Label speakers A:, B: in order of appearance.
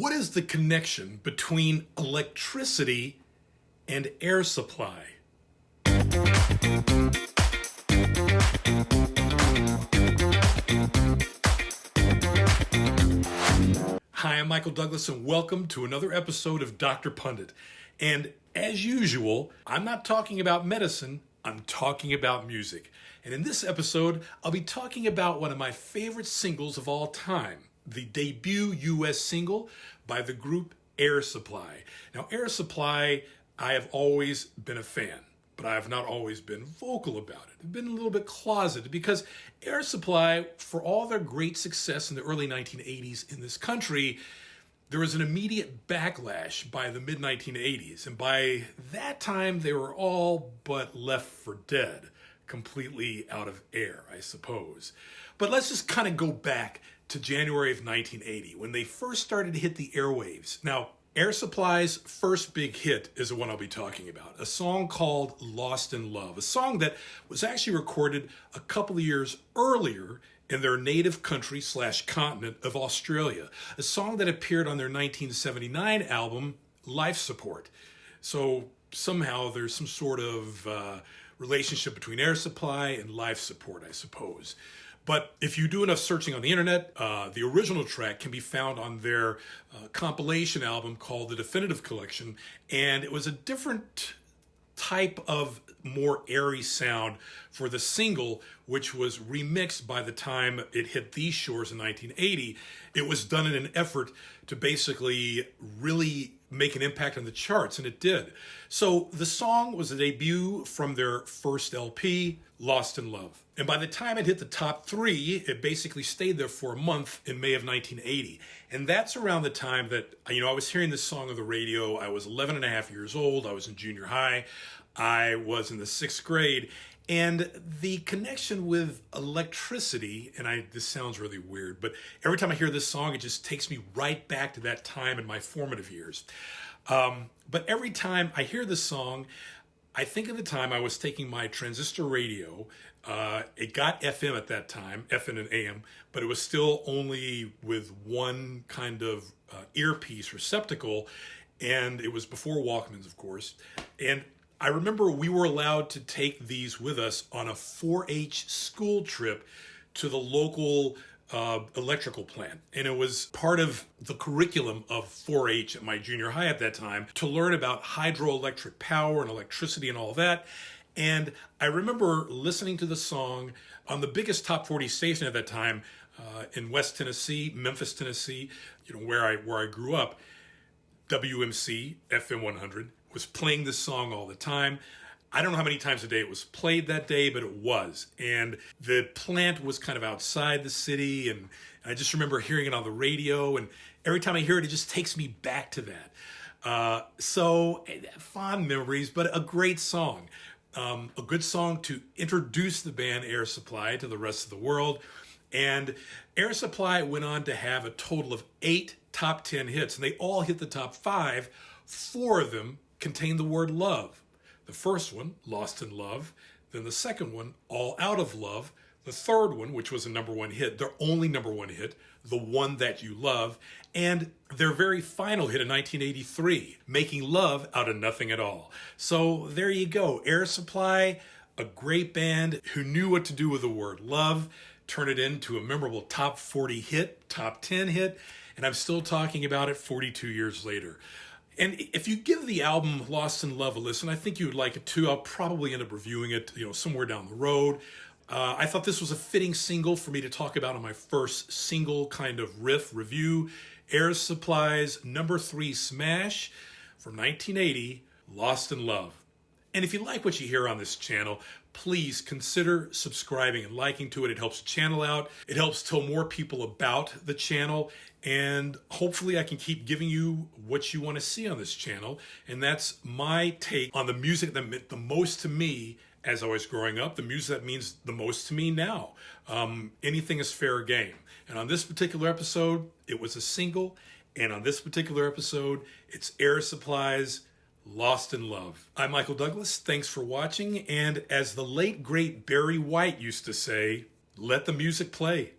A: What is the connection between electricity and air supply? Hi, I'm Michael Douglas, and welcome to another episode of Dr. Pundit. And as usual, I'm not talking about medicine, I'm talking about music. And in this episode, I'll be talking about one of my favorite singles of all time, the debut U.S. single by the group Air Supply. Now, Air Supply, I have always been a fan, but I have not always been vocal about it. I've been a little bit closeted because Air Supply, for all their great success in the early 1980s in this country, there was an immediate backlash by the mid-1980s. And by that time, they were all but left for dead, completely out of air, I suppose. But let's just kind of go back to January of 1980, when they first started to hit the airwaves. Now, Air Supply's first big hit is the one I'll be talking about, a song called Lost in Love, a song that was actually recorded a couple of years earlier in their native country/continent of Australia, a song that appeared on their 1979 album, Life Support. So somehow there's some sort of relationship between Air Supply and Life Support, I suppose. But if you do enough searching on the internet, the original track can be found on their compilation album called The Definitive Collection, and it was a different type of more airy sound for the single, which was remixed by the time it hit these shores in 1980. It was done in an effort to basically really make an impact on the charts, and it did. So the song was a debut from their first LP, Lost in Love. And by the time it hit the top 3, it basically stayed there for a month in May of 1980. And that's around the time that, I was hearing this song on the radio. I was 11 and a half years old. I was in junior high. I was in the 6th grade. And the connection with electricity, and this sounds really weird, but every time I hear this song, it just takes me right back to that time in my formative years. But every time I hear this song, I think of the time I was taking my transistor radio. It got FM at that time, FM and AM, but it was still only with one kind of earpiece receptacle, and it was before Walkmans, of course. And I remember we were allowed to take these with us on a 4-H school trip to the local electrical plant. And it was part of the curriculum of 4-H at my junior high at that time to learn about hydroelectric power and electricity and all that. And I remember listening to the song on the biggest top 40 station at that time in West Tennessee, Memphis, Tennessee, where I grew up. WMC FM 100 was playing this song all the time. I don't know how many times a day it was played that day, but it was. And the plant was kind of outside the city, and I just remember hearing it on the radio, and every time I hear it, it just takes me back to that. So fond memories, but a great song. A good song to introduce the band Air Supply to the rest of the world. And Air Supply went on to have a total of 8 top 10 hits, and they all hit the top 5. 4 of them contained the word love. The first one, Lost in Love. Then the second one, All Out of Love. The third one, which was a number 1 hit, their only number 1 hit, The One That You Love. And their very final hit in 1983, Making Love Out of Nothing at All. So there you go. Air Supply, a great band who knew what to do with the word love, turn it into a memorable top 40 hit, top 10 hit, and I'm still talking about it 42 years later. And if you give the album Lost in Love a listen, I think you would like it too. I'll probably end up reviewing it, somewhere down the road. I thought this was a fitting single for me to talk about on my first single kind of riff review. Air Supply's number 3 smash from 1980, Lost in Love. And if you like what you hear on this channel, please consider subscribing and liking to it. It helps the channel out. It helps tell more people about the channel. And hopefully I can keep giving you what you want to see on this channel. And that's my take on the music that meant the most to me as I was growing up, the music that means the most to me now. Anything is fair game. And on this particular episode, it was a single. And on this particular episode, it's Air Supply's Lost in Love. I'm Michael Douglas. Thanks for watching. And as the late, great Barry White used to say, let the music play.